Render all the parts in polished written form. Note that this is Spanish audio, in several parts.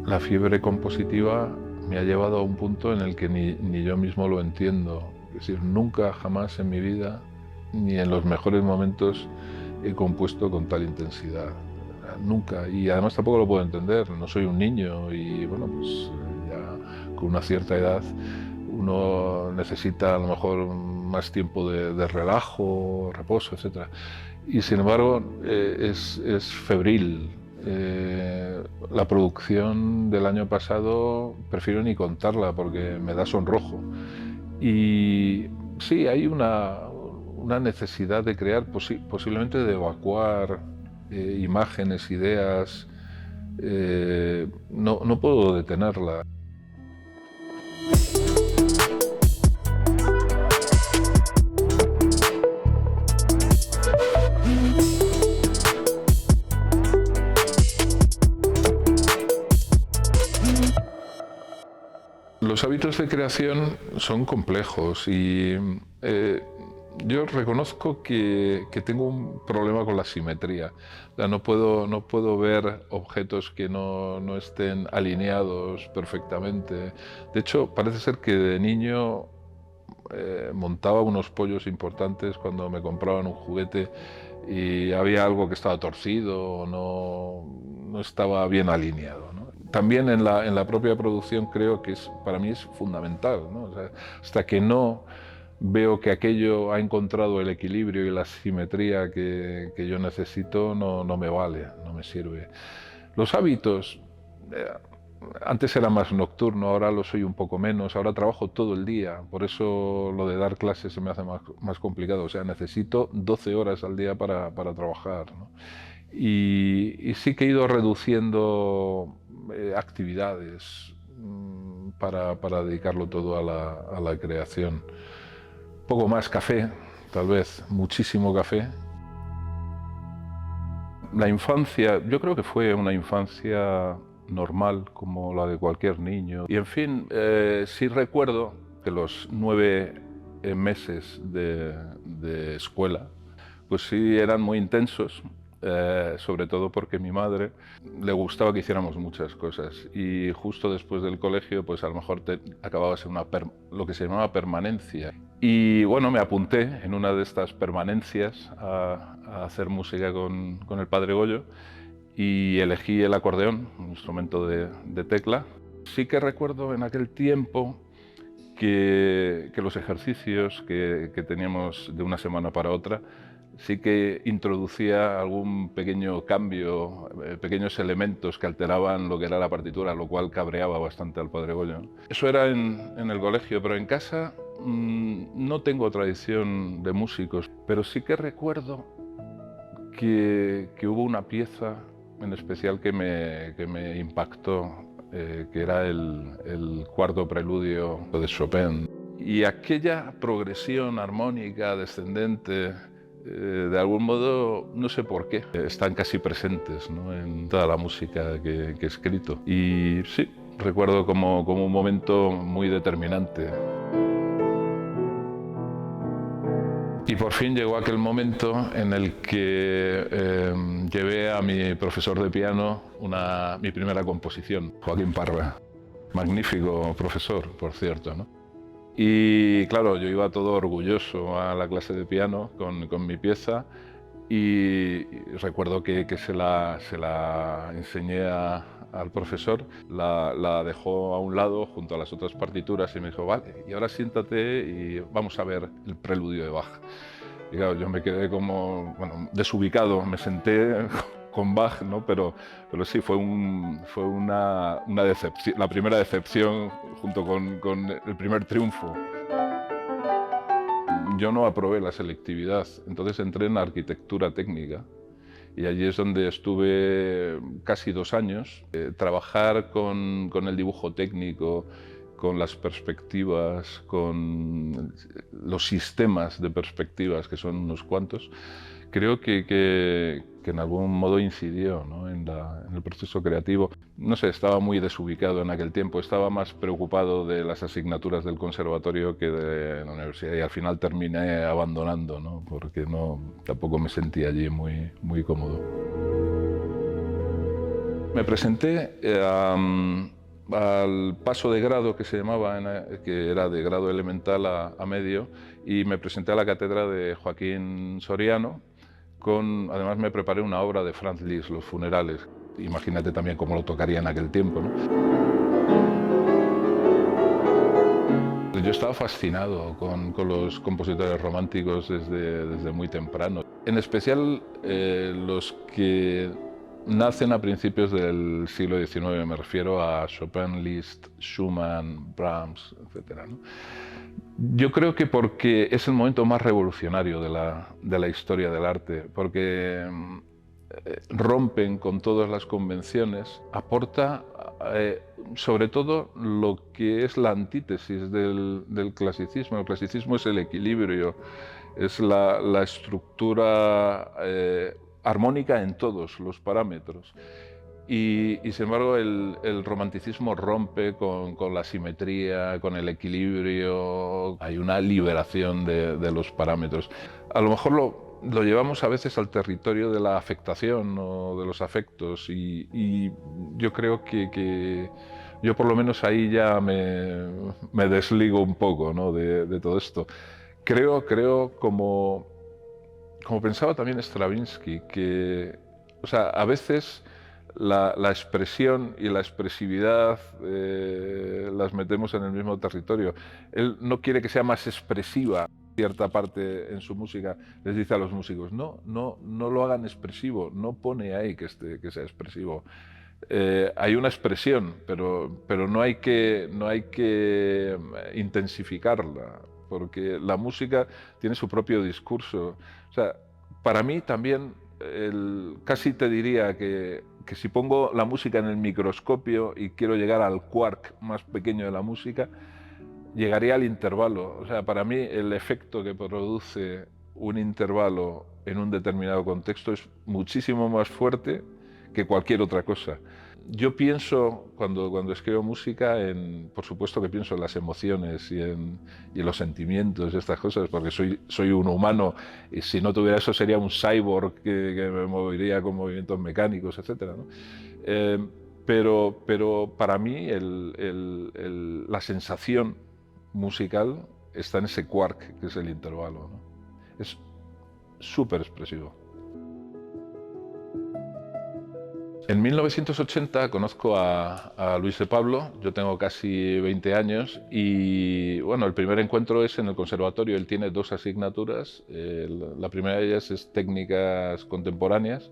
La fiebre compositiva me ha llevado a un punto en el que ni yo mismo lo entiendo. Es decir, nunca jamás en mi vida, ni en los mejores momentos, he compuesto con tal intensidad. Nunca. Y además tampoco lo puedo entender. No soy un niño y bueno, pues ya con una cierta edad uno necesita a lo mejor más tiempo de relajo, reposo, etc. Y sin embargo es febril. La producción del año pasado prefiero ni contarla porque me da sonrojo. Y sí, hay una necesidad de crear, posiblemente de evacuar imágenes, ideas. No puedo detenerla. Los hábitos de creación son complejos y yo reconozco que tengo un problema con la simetría. O sea, no puedo ver objetos que no estén alineados perfectamente. De hecho, parece ser que de niño montaba unos pollos importantes cuando me compraban un juguete y había algo que estaba torcido o no estaba bien alineado, ¿no? También en la propia producción creo que para mí es fundamental, ¿no? O sea, hasta que no veo que aquello ha encontrado el equilibrio y la simetría que yo necesito, no me vale, no me sirve. Los hábitos, antes era más nocturno, ahora lo soy un poco menos, ahora trabajo todo el día, por eso lo de dar clases se me hace más complicado, o sea, necesito 12 horas al día para trabajar, ¿no? Y sí que he ido reduciendo actividades para dedicarlo todo a la creación. Poco más café, tal vez, muchísimo café. La infancia, yo creo que fue una infancia normal como la de cualquier niño. Y en fin, sí recuerdo que los 9 meses de escuela, pues sí eran muy intensos, sobre todo porque a mi madre le gustaba que hiciéramos muchas cosas y justo después del colegio pues a lo mejor acababas en lo que se llamaba permanencia. Y bueno, me apunté en una de estas permanencias a hacer música con el padre Goyo y elegí el acordeón, un instrumento de tecla. Sí que recuerdo en aquel tiempo que los ejercicios que teníamos de una semana para otra sí que introducía algún pequeño cambio, pequeños elementos que alteraban lo que era la partitura, lo cual cabreaba bastante al padre Goyo. Eso era en el colegio, pero en casa no tengo tradición de músicos, pero sí que recuerdo que hubo una pieza en especial que me impactó, que era el cuarto preludio de Chopin. Y aquella progresión armónica descendente, de algún modo, no sé por qué, están casi presentes, ¿no?, en toda la música que he escrito. Y sí, recuerdo como un momento muy determinante. Y por fin llegó aquel momento en el que llevé a mi profesor de piano mi primera composición, Joaquín Parra. Magnífico profesor, por cierto, ¿no? Y claro, yo iba todo orgulloso a la clase de piano con mi pieza y recuerdo que se la enseñé al profesor, la dejó a un lado junto a las otras partituras y me dijo, vale, y ahora siéntate y vamos a ver el preludio de Bach. Y claro, yo me quedé como, bueno, desubicado, me senté con Bach, ¿no? Pero sí, fue una decepción, la primera decepción junto con el primer triunfo. Yo no aprobé la selectividad, entonces entré en arquitectura técnica y allí es donde estuve casi 2 años. Trabajar con el dibujo técnico, con las perspectivas, con los sistemas de perspectivas, que son unos cuantos, creo que en algún modo incidió, ¿no?, en el proceso creativo. No sé, estaba muy desubicado en aquel tiempo, estaba más preocupado de las asignaturas del conservatorio que de la universidad y al final terminé abandonando, ¿no?, porque tampoco me sentía allí muy cómodo. Me presenté al paso de grado que se llamaba, que era de grado elemental a medio, y me presenté a la cátedra de Joaquín Soriano. Además me preparé una obra de Franz Liszt, Los funerales. Imagínate también cómo lo tocaría en aquel tiempo, ¿no? Yo estaba fascinado con los compositores románticos desde muy temprano. En especial los que nacen a principios del siglo XIX, me refiero a Chopin, Liszt, Schumann, Brahms, etc., ¿no? Yo creo que porque es el momento más revolucionario de la historia del arte, porque rompen con todas las convenciones, aporta sobre todo lo que es la antítesis del clasicismo. El clasicismo es el equilibrio, es la estructura armónica en todos los parámetros. Y sin embargo el romanticismo rompe con la simetría, con el equilibrio. Hay una liberación de los parámetros. A lo mejor lo llevamos a veces al territorio de la afectación o de los afectos y yo creo que yo por lo menos ahí ya me desligo un poco, ¿no?, de todo esto. Creo como pensaba también Stravinsky, que o sea, a veces la expresión y la expresividad las metemos en el mismo territorio. Él no quiere que sea más expresiva cierta parte en su música. Les dice a los músicos, no lo hagan expresivo, no pone ahí que sea expresivo. Hay una expresión, pero no hay que intensificarla, porque la música tiene su propio discurso. O sea, para mí también, casi te diría que si pongo la música en el microscopio y quiero llegar al quark más pequeño de la música, llegaría al intervalo. O sea, para mí el efecto que produce un intervalo en un determinado contexto es muchísimo más fuerte que cualquier otra cosa. Yo pienso, cuando escribo música, por supuesto que pienso en las emociones y en los sentimientos y estas cosas, porque soy un humano y si no tuviera eso sería un cyborg que me movería con movimientos mecánicos, etc., ¿no? Pero para mí la sensación musical está en ese quark que es el intervalo, ¿no? Es súper expresivo. En 1980 conozco a Luis de Pablo. Yo tengo casi 20 años y bueno, el primer encuentro es en el conservatorio. Él tiene 2 asignaturas. La primera de ellas es técnicas contemporáneas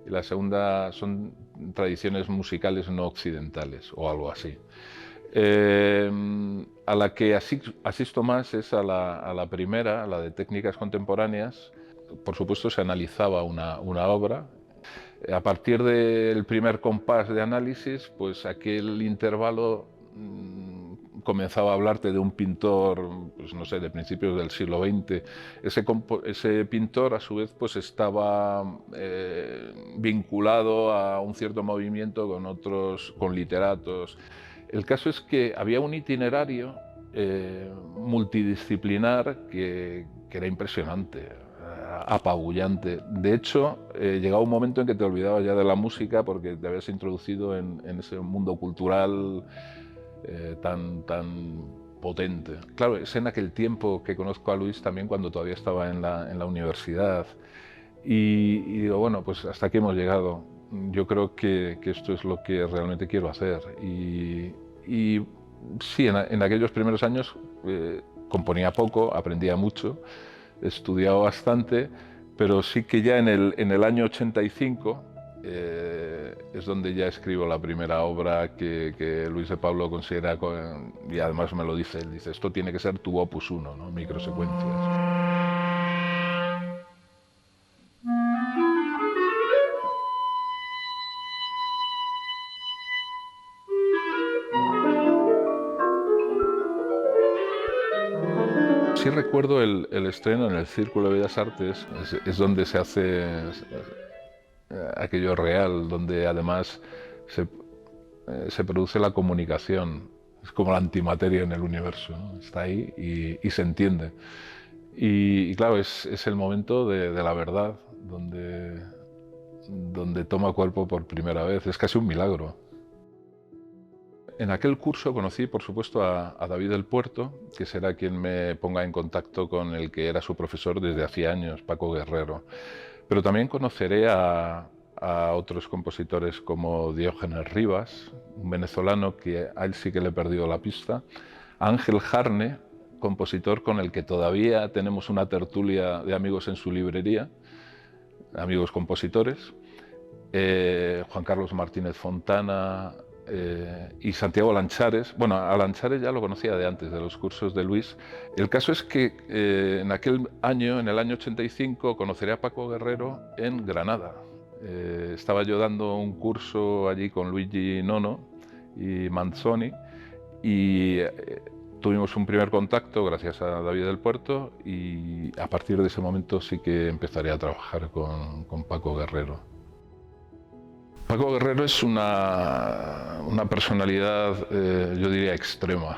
y la segunda son tradiciones musicales no occidentales o algo así. A la que asisto más es a la primera, a la de técnicas contemporáneas. Por supuesto se analizaba una obra. A partir del primer compás de análisis, pues aquel intervalo comenzaba a hablarte de un pintor, pues no sé, de principios del siglo XX. Ese pintor, a su vez, pues estaba vinculado a un cierto movimiento con literatos. El caso es que había un itinerario multidisciplinar que era impresionante, apabullante. De hecho, llegaba un momento en que te olvidabas ya de la música porque te habías introducido en ese mundo cultural tan potente. Claro, es en aquel tiempo que conozco a Luis también cuando todavía estaba en la universidad y digo, bueno, pues hasta aquí hemos llegado. Yo creo que esto es lo que realmente quiero hacer y sí, en aquellos primeros años componía poco, aprendía mucho, estudiaba bastante, pero sí que ya en el año 85 es donde ya escribo la primera obra que Luis de Pablo considera, y además me lo dice, él dice, esto tiene que ser tu opus 1, ¿no? Microsecuencias. Sí recuerdo el estreno en el Círculo de Bellas Artes, es donde se hace aquello real, donde además se produce la comunicación. Es como la antimateria en el universo, ¿no? Está ahí y se entiende. Y claro, es el momento de la verdad, donde toma cuerpo por primera vez. Es casi un milagro. En aquel curso conocí, por supuesto, a David del Puerto, que será quien me ponga en contacto con el que era su profesor desde hacía años, Paco Guerrero. Pero también conoceré a otros compositores como Diógenes Rivas, un venezolano que a él sí que le he perdido la pista, a Ángel Jarne, compositor con el que todavía tenemos una tertulia de amigos en su librería, amigos compositores, Juan Carlos Martínez Fontana y Santiago Lanchares. Bueno, a Lanchares ya lo conocía de antes, de los cursos de Luis. El caso es que en aquel año, en el año 85, conoceré a Paco Guerrero en Granada. Estaba yo dando un curso allí con Luigi Nono y Manzoni y tuvimos un primer contacto gracias a David del Puerto y a partir de ese momento sí que empezaré a trabajar con Paco Guerrero. Paco Guerrero es una personalidad, yo diría, extrema,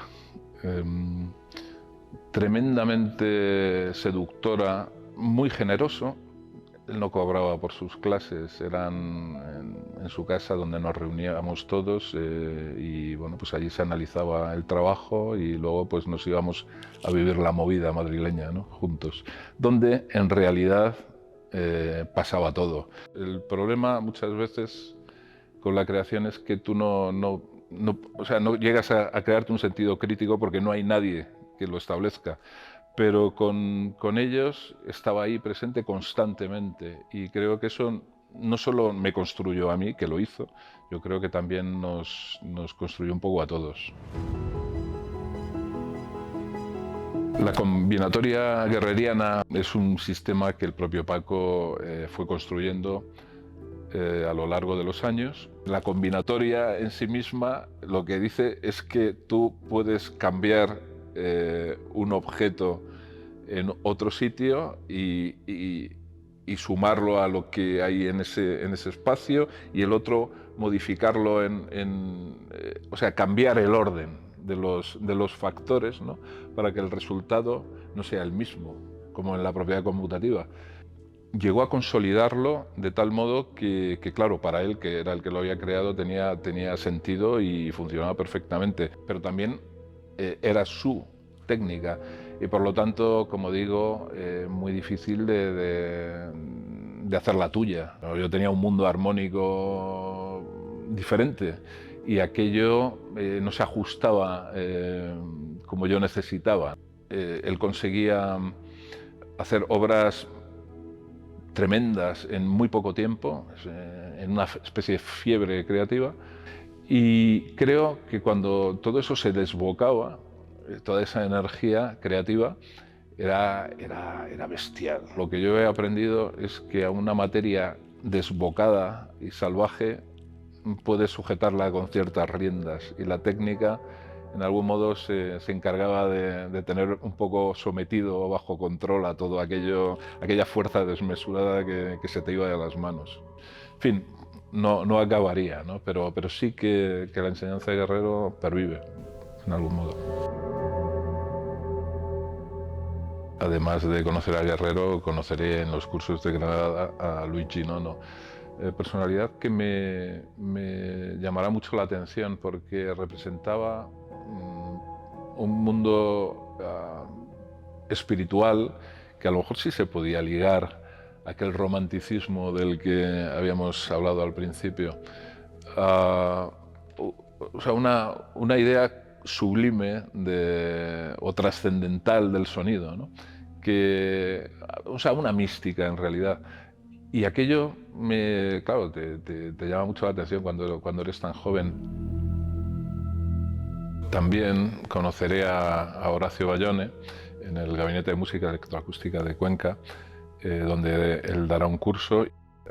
tremendamente seductora, muy generoso. Él no cobraba por sus clases, eran en su casa donde nos reuníamos todos y bueno, pues allí se analizaba el trabajo y luego pues nos íbamos a vivir la movida madrileña, ¿no? Juntos, donde en realidad pasaba todo. El problema muchas veces con la creación es que tú no llegas a crearte un sentido crítico porque no hay nadie que lo establezca. Pero con ellos estaba ahí presente constantemente y creo que eso no solo me construyó a mí, que lo hizo, yo creo que también nos construyó un poco a todos. La combinatoria guerreriana es un sistema que el propio Paco fue construyendo a lo largo de los años. La combinatoria en sí misma lo que dice es que tú puedes cambiar un objeto en otro sitio y sumarlo a lo que hay en ese espacio y el otro modificarlo o sea, cambiar el orden de los factores, ¿no? Para que el resultado no sea el mismo, como en la propiedad conmutativa. Llegó a consolidarlo de tal modo que, claro, para él, que era el que lo había creado, tenía sentido y funcionaba perfectamente, pero también era su técnica y por lo tanto, como digo, muy difícil de hacer la tuya. Yo tenía un mundo armónico diferente y aquello no se ajustaba como yo necesitaba. Él conseguía hacer obras tremendas en muy poco tiempo, en una especie de fiebre creativa. Y creo que cuando todo eso se desbocaba, toda esa energía creativa, era bestial. Lo que yo he aprendido es que a una materia desbocada y salvaje puedes sujetarla con ciertas riendas y la técnica en algún modo se encargaba de tener un poco sometido bajo control a todo aquella fuerza desmesurada que se te iba de las manos. En fin, no acabaría, ¿no? Pero sí que la enseñanza de Guerrero pervive, en algún modo. Además de conocer a Guerrero, conoceré en los cursos de Granada a Luigi Nono. Personalidad que me llamará mucho la atención porque representaba un mundo espiritual que a lo mejor sí se podía ligar a aquel romanticismo del que habíamos hablado al principio. O sea, una idea sublime o trascendental del sonido, ¿no? O sea, una mística en realidad. Y aquello, claro, te llama mucho la atención cuando eres tan joven. También conoceré a Horacio Bayone en el Gabinete de Música Electroacústica de Cuenca, donde él dará un curso.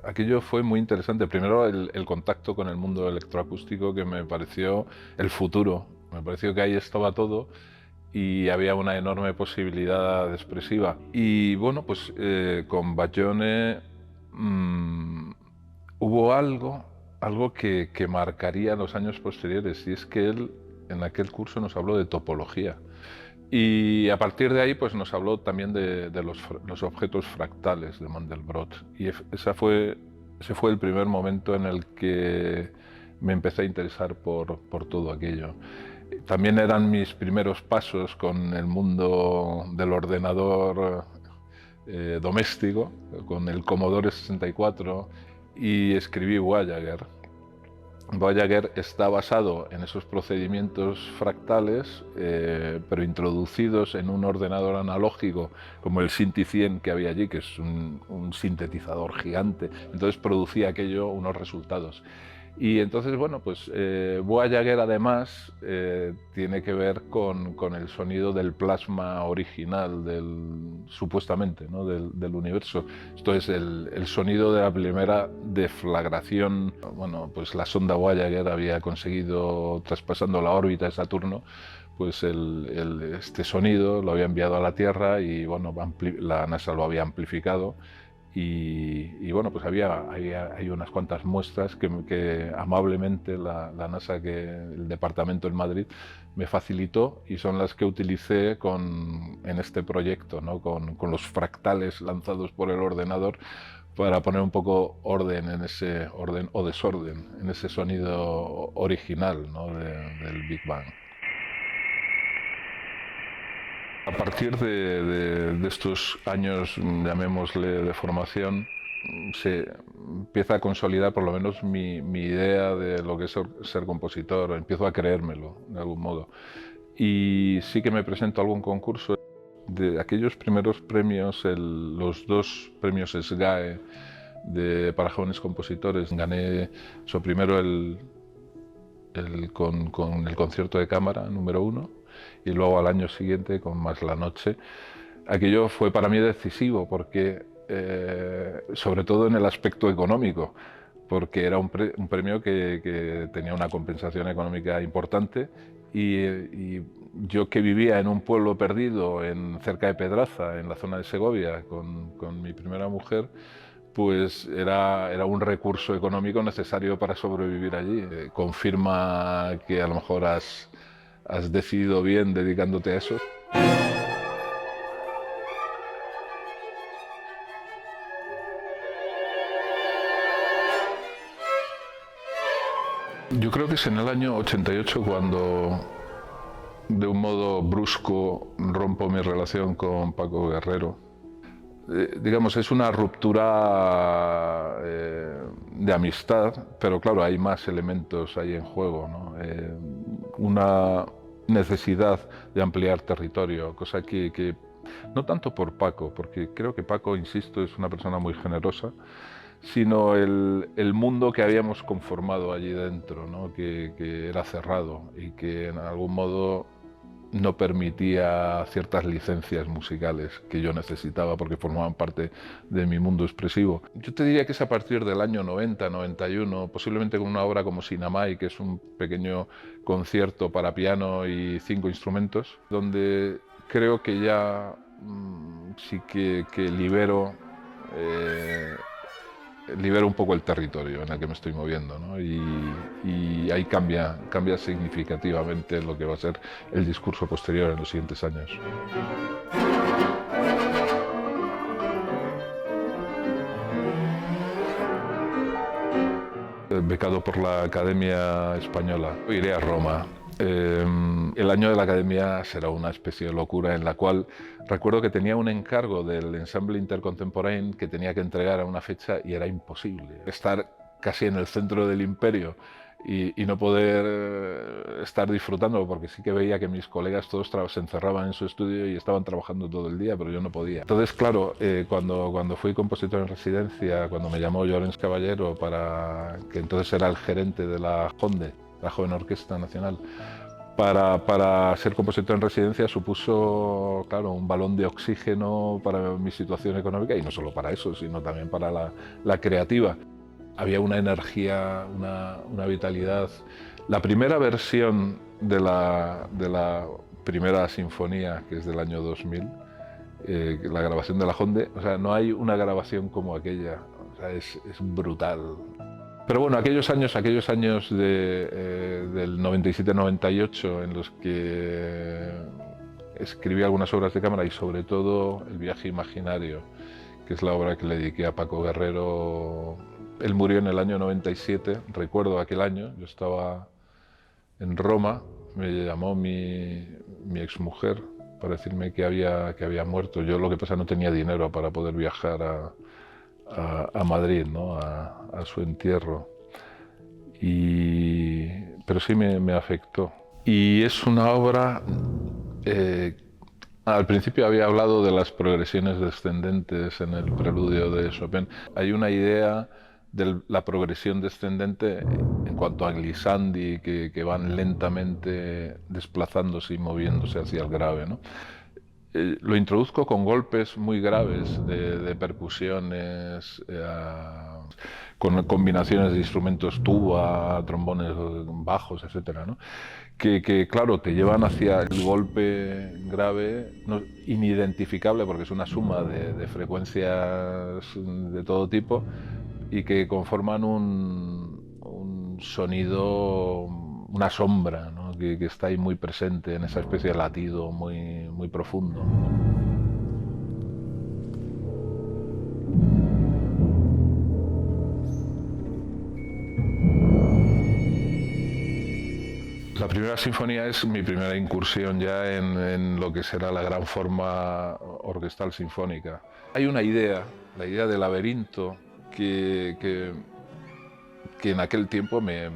Aquello fue muy interesante. Primero, el contacto con el mundo electroacústico, que me pareció el futuro. Me pareció que ahí estaba todo y había una enorme posibilidad expresiva. Y bueno, pues con Bayone hubo algo que marcaría los años posteriores, y es que él en aquel curso nos habló de topología. Y a partir de ahí pues nos habló también de los objetos fractales de Mandelbrot. Y esa fue Ese fue el primer momento en el que me empecé a interesar por todo aquello. También eran mis primeros pasos con el mundo del ordenador doméstico, con el Commodore 64, y escribí Voyager. Voyager está basado en esos procedimientos fractales, pero introducidos en un ordenador analógico como el Cinti 100 que había allí, que es un sintetizador gigante. Entonces producía aquello unos resultados. Y entonces, bueno, pues Voyager además tiene que ver con el sonido del plasma original, supuestamente, ¿no? del universo. Esto es el sonido de la primera deflagración. Bueno, pues la sonda Voyager había conseguido, traspasando la órbita de Saturno, pues este sonido lo había enviado a la Tierra y bueno, la NASA lo había amplificado. Y bueno, pues hay unas cuantas muestras que amablemente la NASA, el departamento en Madrid, me facilitó, y son las que utilicé en este proyecto, ¿no? con los fractales lanzados por el ordenador, para poner un poco orden en ese orden o desorden, en ese sonido original, ¿no? del Big Bang. A partir de estos años, llamémosle, de formación, se empieza a consolidar por lo menos mi idea de lo que es ser compositor. Empiezo a creérmelo, de algún modo. Y sí que me presento a algún concurso. De aquellos primeros premios, los 2 premios SGAE para jóvenes compositores, gané primero con el concierto de cámara número 1, y luego al año siguiente con Más la noche. Aquello fue para mí decisivo, porque sobre todo en el aspecto económico, porque era un premio que tenía una compensación económica importante, y yo, que vivía en un pueblo perdido cerca de Pedraza, en la zona de Segovia, con mi primera mujer, pues era un recurso económico necesario para sobrevivir allí. Confirma que a lo mejor has decidido bien dedicándote a eso. Yo creo que es en el año 88 cuando, de un modo brusco, rompo mi relación con Paco Guerrero. Digamos, es una ruptura de amistad, pero claro, hay más elementos ahí en juego, ¿no? Una necesidad de ampliar territorio, cosa que no tanto por Paco, porque creo que Paco, insisto, es una persona muy generosa, sino el mundo que habíamos conformado allí dentro, ¿no? que era cerrado y que en algún modo no permitía ciertas licencias musicales que yo necesitaba porque formaban parte de mi mundo expresivo. Yo te diría que es a partir del año 90, 91, posiblemente con una obra como Sinamay, que es un pequeño concierto para piano y 5 instrumentos, donde creo que ya sí que libero un poco el territorio en el que me estoy moviendo, ¿no? Y ahí cambia significativamente lo que va a ser el discurso posterior en los siguientes años. Becado por la Academia Española, iré a Roma. El año de la Academia será una especie de locura, en la cual recuerdo que tenía un encargo del Ensemble Intercontemporain que tenía que entregar a una fecha, y era imposible estar casi en el centro del imperio y no poder estar disfrutando, porque sí que veía que mis colegas todos se encerraban en su estudio y estaban trabajando todo el día, pero yo no podía. Entonces, claro, cuando fui compositor en residencia, cuando me llamó Llorens Caballero, que entonces era el gerente de la JONDE, la Joven Orquesta Nacional, para ser compositor en residencia, supuso, claro, un balón de oxígeno para mi situación económica, y no solo para eso, sino también para la creativa. Había una energía, una vitalidad. La primera versión de la primera sinfonía, que es del año 2000, la grabación de la JONDE, o sea, no hay una grabación como aquella, o sea, es brutal. Pero bueno, aquellos años del 97-98, en los que escribí algunas obras de cámara, y sobre todo El viaje imaginario, que es la obra que le dediqué a Paco Guerrero, Él murió en el año 97, recuerdo aquel año, yo estaba en Roma, me llamó mi exmujer para decirme que había muerto. Yo lo que pasa no tenía dinero para poder viajar a Madrid, ¿no? a su entierro. Pero sí me afectó. Y es una obra, al principio había hablado de las progresiones descendentes en el preludio de Chopin. Hay una idea de la progresión descendente en cuanto a glissandi, que van lentamente desplazándose y moviéndose hacia el grave, ¿no? Lo introduzco con golpes muy graves de percusiones, con combinaciones de instrumentos tuba, trombones bajos, etcétera, ¿no? Claro, te llevan hacia el golpe grave, inidentificable, porque es una suma de frecuencias de todo tipo y que conforman un sonido, una sombra, ¿no? que está ahí muy presente en esa especie de latido muy profundo. La primera sinfonía es mi primera incursión ya en lo que será la gran forma orquestal sinfónica. Hay una idea, la idea del laberinto, que en aquel tiempo me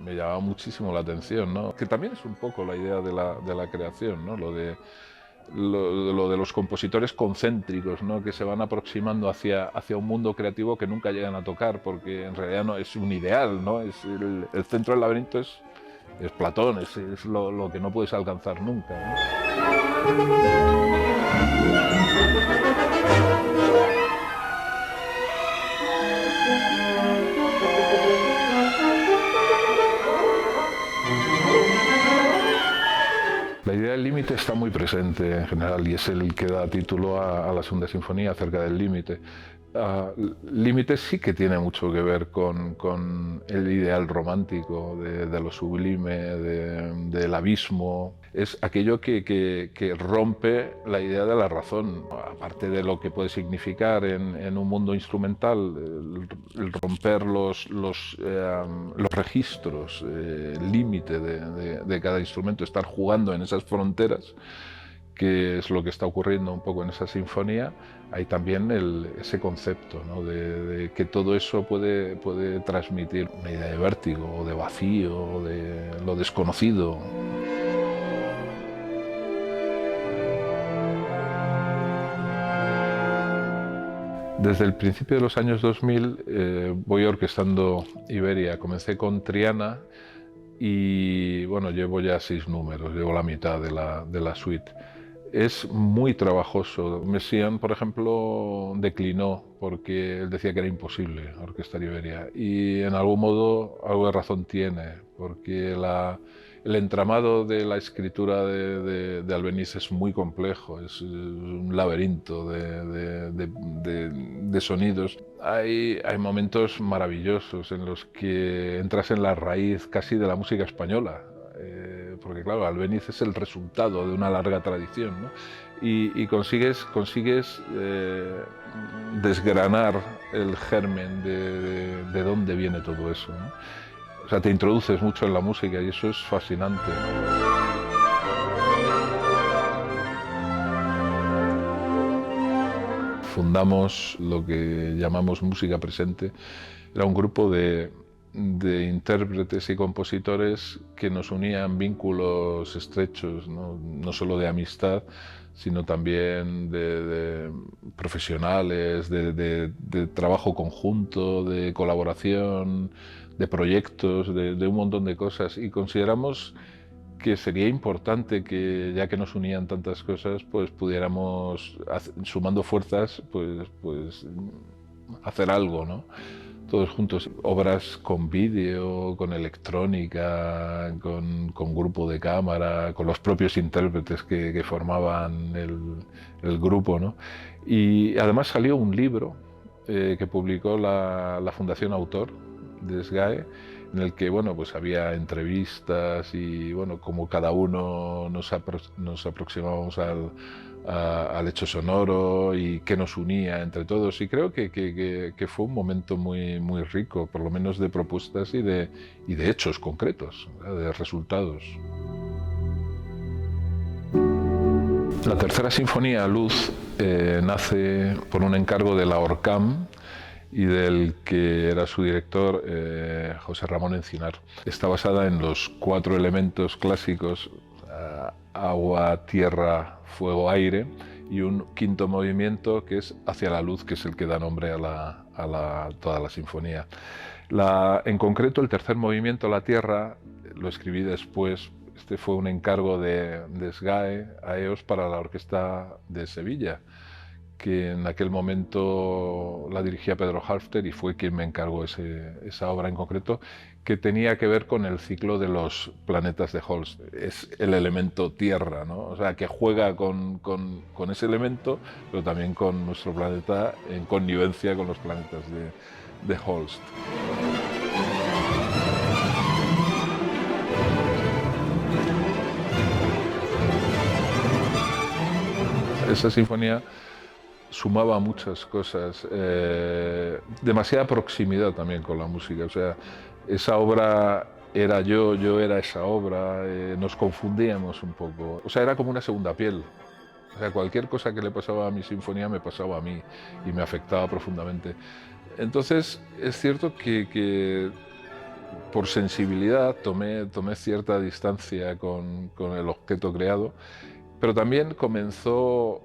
llamaba muchísimo la atención, ¿no? Que también es un poco la idea de la creación, ¿no? Lo de los compositores concéntricos, ¿no? Que se van aproximando hacia un mundo creativo que nunca llegan a tocar, porque en realidad no es un ideal, ¿no? Es el centro del laberinto es Platón, es lo que no puedes alcanzar nunca, ¿no? La idea del límite está muy presente en general y es el que da título a la segunda sinfonía, acerca del límite. Límite sí que tiene mucho que ver con el ideal romántico de lo sublime, del abismo. Es aquello que rompe la idea de la razón, aparte de lo que puede significar en un mundo instrumental, el romper los registros, el límite de cada instrumento, estar jugando en esas fronteras, que es lo que está ocurriendo un poco en esa sinfonía. Hay también ese concepto, ¿no? de que todo eso puede transmitir una idea de vértigo, o de vacío, o de lo desconocido. Desde el principio de los años 2000 voy orquestando Iberia. Comencé con Triana y bueno, llevo ya 6 números, llevo la mitad de la suite. Es muy trabajoso. Messiaen, por ejemplo, declinó porque él decía que era imposible orquestar Iberia. Y en algún modo algo de razón tiene, porque el entramado de la escritura de Albéniz es muy complejo, es un laberinto de sonidos. Hay momentos maravillosos en los que entras en la raíz casi de la música española. Porque claro, Albéniz es el resultado de una larga tradición, ¿no? Y consigues desgranar el germen de dónde viene todo eso, ¿no? O sea, te introduces mucho en la música y eso es fascinante. Fundamos lo que llamamos Música Presente. Era un grupo de intérpretes y compositores que nos unían vínculos estrechos, no solo de amistad, sino también de profesionales, de trabajo conjunto, de colaboración, de proyectos, de un montón de cosas. Y consideramos que sería importante que, ya que nos unían tantas cosas, pues pudiéramos, sumando fuerzas, pues hacer algo, ¿no? Todos juntos, obras con vídeo, con electrónica, con grupo de cámara, con los propios intérpretes que formaban el grupo, ¿no? Y además salió un libro que publicó la Fundación Autor de SGAE, en el que bueno, pues había entrevistas y bueno, como cada uno nos aproximábamos al hecho sonoro y qué nos unía entre todos, y creo que fue un momento muy, muy rico, por lo menos de propuestas y de hechos concretos, de resultados. La tercera sinfonía, Luz, nace por un encargo de la ORCAM y del que era su director, José Ramón Encinar. Está basada en los 4 elementos clásicos, agua, tierra, fuego, aire, y un quinto movimiento que es Hacia la luz, que es el que da nombre a toda la sinfonía. En concreto, el tercer movimiento, La tierra, lo escribí después. Este fue un encargo de SGAE a EOS para la Orquesta de Sevilla, que en aquel momento la dirigía Pedro Halfter y fue quien me encargó esa obra en concreto, que tenía que ver con el ciclo de los planetas de Holst. Es el elemento tierra, ¿no? O sea, que juega con ese elemento, pero también con nuestro planeta en connivencia con los planetas de Holst. Esa sinfonía sumaba muchas cosas, demasiada proximidad también con la música, o sea, esa obra era yo era esa obra, nos confundíamos un poco, o sea, era como una segunda piel, o sea, cualquier cosa que le pasaba a mi sinfonía me pasaba a mí y me afectaba profundamente. Entonces, es cierto que por sensibilidad tomé cierta distancia con el objeto creado, pero también comenzó...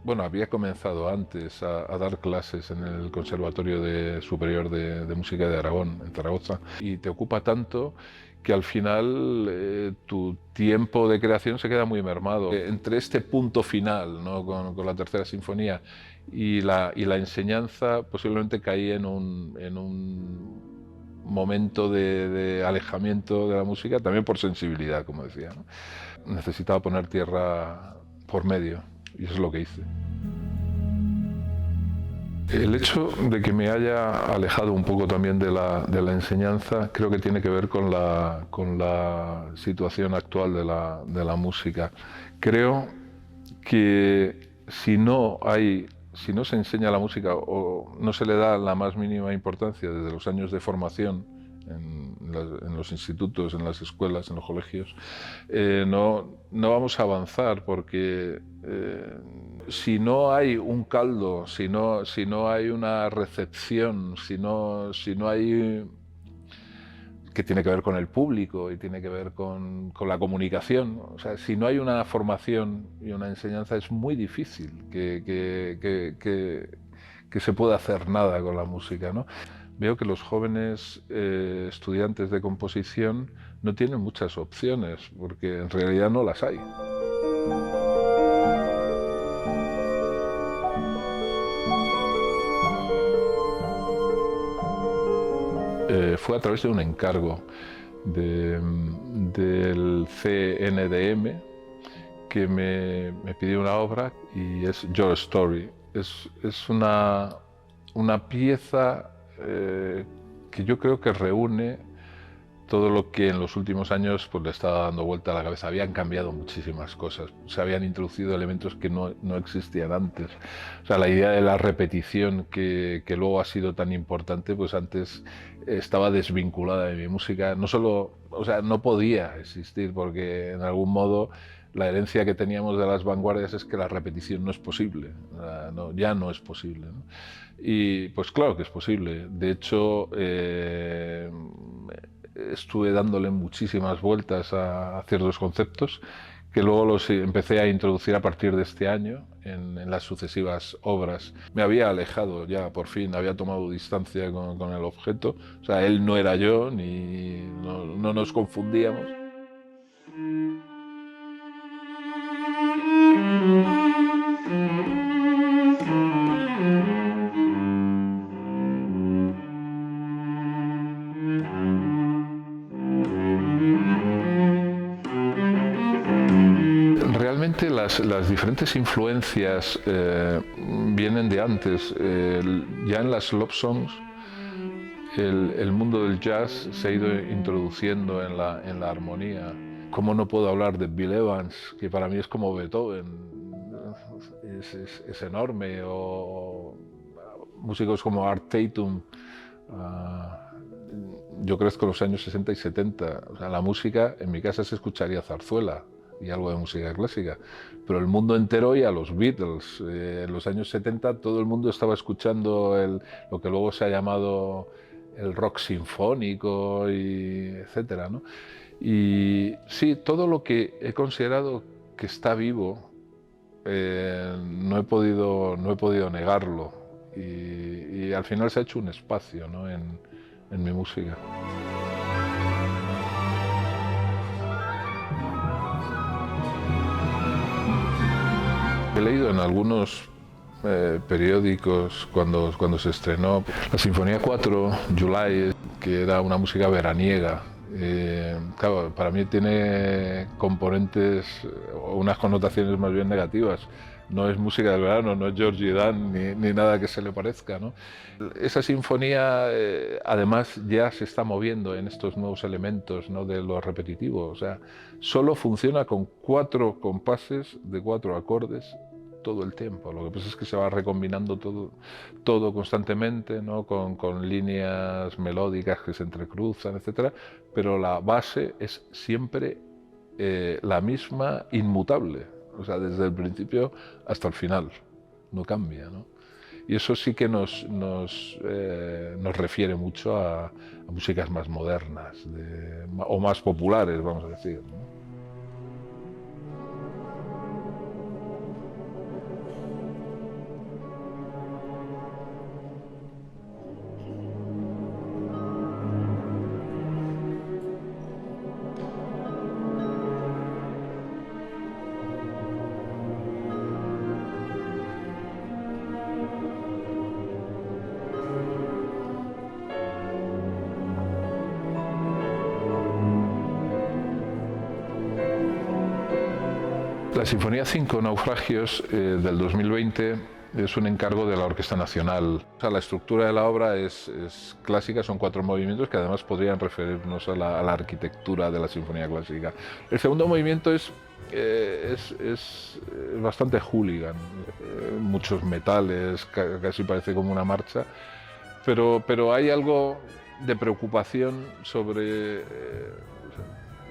Bueno, había comenzado antes a dar clases en el Conservatorio Superior de Música de Aragón, en Zaragoza, y te ocupa tanto que al final tu tiempo de creación se queda muy mermado. Entre este punto final, ¿no? con la tercera sinfonía y la enseñanza, posiblemente caí en un momento de alejamiento de la música, también por sensibilidad, como decía, ¿no? Necesitaba poner tierra por medio. Y eso es lo que hice. El hecho de que me haya alejado un poco también de la enseñanza creo que tiene que ver con la situación actual de la música. Creo que si no se enseña la música o no se le da la más mínima importancia desde los años de formación en los institutos, en las escuelas, en los colegios, no vamos a avanzar, porque si no hay un caldo, si no hay una recepción, si no hay, que tiene que ver con el público y tiene que ver con la comunicación, o sea, si no hay una formación y una enseñanza, es muy difícil que se pueda hacer nada con la música, ¿no? Veo que los jóvenes estudiantes de composición no tienen muchas opciones, porque en realidad no las hay. Fue a través de un encargo del CNDM que me pidió una obra, y es Your Story. Es una pieza que yo creo que reúne todo lo que en los últimos años pues, le estaba dando vuelta a la cabeza. Habían cambiado muchísimas cosas, se habían introducido elementos que no existían antes. O sea, la idea de la repetición que luego ha sido tan importante, pues antes estaba desvinculada de mi música. No solo, o sea, no podía existir, porque en algún modo la herencia que teníamos de las vanguardias es que la repetición no es posible, ya no es posible, ¿no? Y pues claro que es posible. De hecho, estuve dándole muchísimas vueltas a ciertos conceptos que luego los empecé a introducir a partir de este año en las sucesivas obras. Me había alejado ya, por fin, había tomado distancia con el objeto. O sea, él no era yo, no nos confundíamos. Realmente las diferentes influencias vienen de antes. Ya en las love songs el mundo del jazz se ha ido introduciendo en la armonía. ¿Cómo no puedo hablar de Bill Evans, que para mí es como Beethoven? Es enorme. O músicos como Art Tatum. Yo crezco en los años 60 y 70. O sea, la música, en mi casa se escucharía zarzuela y algo de música clásica, pero el mundo entero oía los Beatles. En los años 70 todo el mundo estaba escuchando lo que luego se ha llamado el rock sinfónico, etcétera, ¿no? Y sí, todo lo que he considerado que está vivo, no he podido negarlo, y al final se ha hecho un espacio, ¿no?, en mi música. He leído en algunos periódicos cuando se estrenó la Sinfonía 4, July, que era una música veraniega. Claro, para mí tiene componentes o unas connotaciones más bien negativas. No es música del verano, no es Georgie Dan ni nada que se le parezca, ¿no? Esa sinfonía además ya se está moviendo en estos nuevos elementos, ¿no?, de lo repetitivo. O sea, solo funciona con 4 compases de 4 acordes todo el tiempo. Lo que pasa es que se va recombinando todo constantemente, ¿no?, con líneas melódicas que se entrecruzan, etcétera, pero la base es siempre la misma, inmutable. O sea, desde el principio hasta el final, no cambia, ¿no? Y eso sí que nos refiere mucho a músicas más modernas o más populares, vamos a decir, ¿no? La Sinfonía 5, Naufragios, del 2020, es un encargo de la Orquesta Nacional. O sea, la estructura de la obra es clásica, son 4 movimientos que además podrían referirnos a la arquitectura de la sinfonía clásica. El segundo movimiento es bastante hooligan, muchos metales, casi parece como una marcha, pero hay algo de preocupación sobre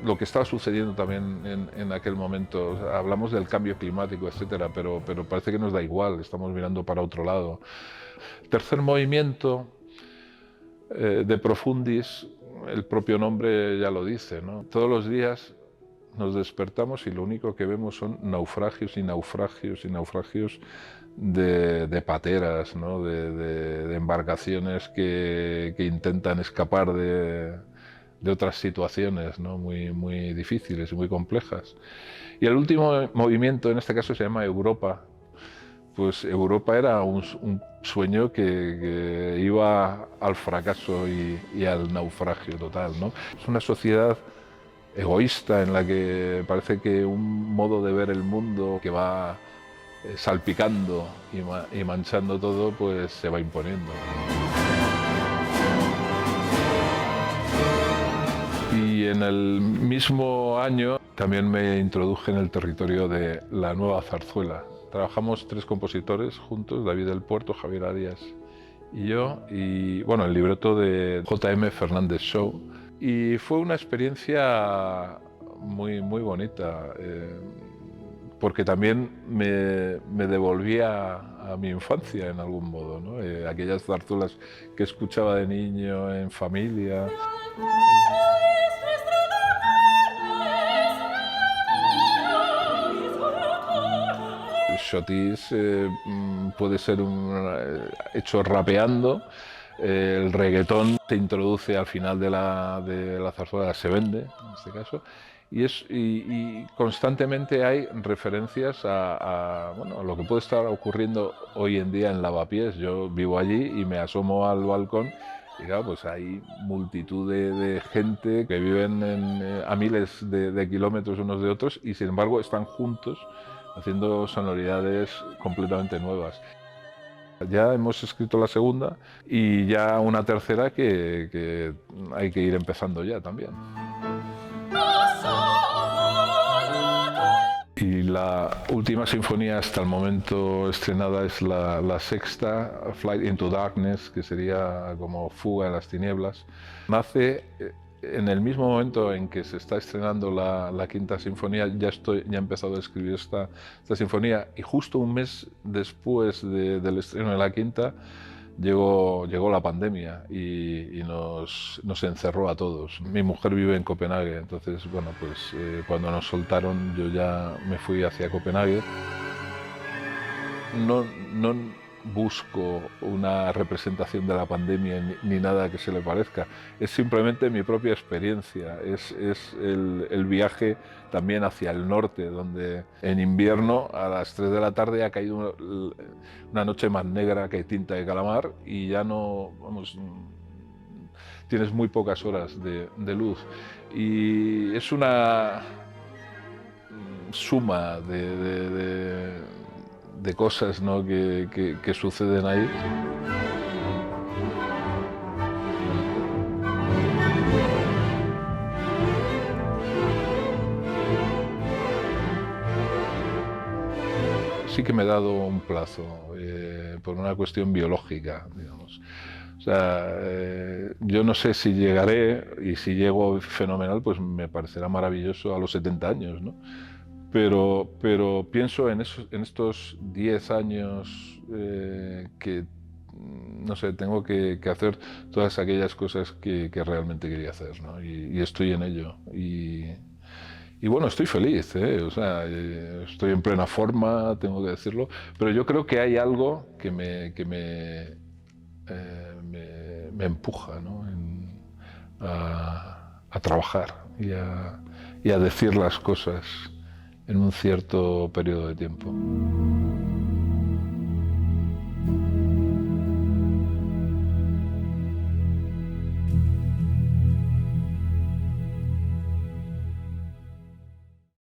lo que estaba sucediendo también en aquel momento. O sea, hablamos del cambio climático, etcétera, pero parece que nos da igual, estamos mirando para otro lado. El tercer movimiento, de Profundis, el propio nombre ya lo dice, ¿no? Todos los días nos despertamos y lo único que vemos son naufragios y naufragios y naufragios de pateras, ¿no?, de embarcaciones que intentan escapar de otras situaciones, ¿no?, muy difíciles y muy complejas. Y el último movimiento, en este caso, se llama Europa. Pues Europa era un sueño que iba al fracaso y al naufragio total, ¿no? Es una sociedad egoísta en la que parece que un modo de ver el mundo que va salpicando y manchando todo, pues se va imponiendo. Y en el mismo año también me introduje en el territorio de la nueva zarzuela. Trabajamos 3 compositores juntos, David del Puerto, Javier Arias y yo, y bueno, el libreto de J.M. Fernández Shaw. Y fue una experiencia muy bonita, porque también me devolvía a mi infancia en algún modo, ¿no? Aquellas zarzuelas que escuchaba de niño en familia. Shotis puede ser hecho rapeando. El reggaetón se introduce al final de la zarzuela, se vende en este caso, y constantemente hay referencias a lo que puede estar ocurriendo hoy en día en Lavapiés. Yo vivo allí y me asomo al balcón y claro, pues hay multitud de gente que viven a miles de kilómetros unos de otros y sin embargo están juntos haciendo sonoridades completamente nuevas. Ya hemos escrito la segunda y ya una tercera que hay que ir empezando ya también. Y la última sinfonía hasta el momento estrenada es la sexta, Flight into Darkness, que sería como Fuga en las tinieblas. Nace en el mismo momento en que se está estrenando la quinta sinfonía. Ya he empezado a escribir esta sinfonía, y justo un mes después del estreno de la quinta llegó la pandemia y nos encerró a todos. Mi mujer vive en Copenhague, entonces bueno, pues cuando nos soltaron yo ya me fui hacia Copenhague. No busco una representación de la pandemia ni nada que se le parezca, es simplemente mi propia experiencia, es el viaje también hacia el norte, donde en invierno a las 3 de la tarde ha caído una noche más negra que tinta de calamar y ya no, vamos, tienes muy pocas horas de luz, y es una suma de cosas, ¿no?, que suceden ahí. Sí que me he dado un plazo, por una cuestión biológica, digamos. O sea, yo no sé si llegaré, y si llego fenomenal, pues me parecerá maravilloso a los 70 años, ¿no? Pero pienso en estos 10 años que, no sé, tengo que hacer todas aquellas cosas que realmente quería hacer, ¿no? Y estoy en ello. Y bueno, estoy feliz, ¿eh? O sea, estoy en plena forma, tengo que decirlo, pero yo creo que hay algo que me empuja, ¿no?, a trabajar y a decir las cosas en un cierto periodo de tiempo.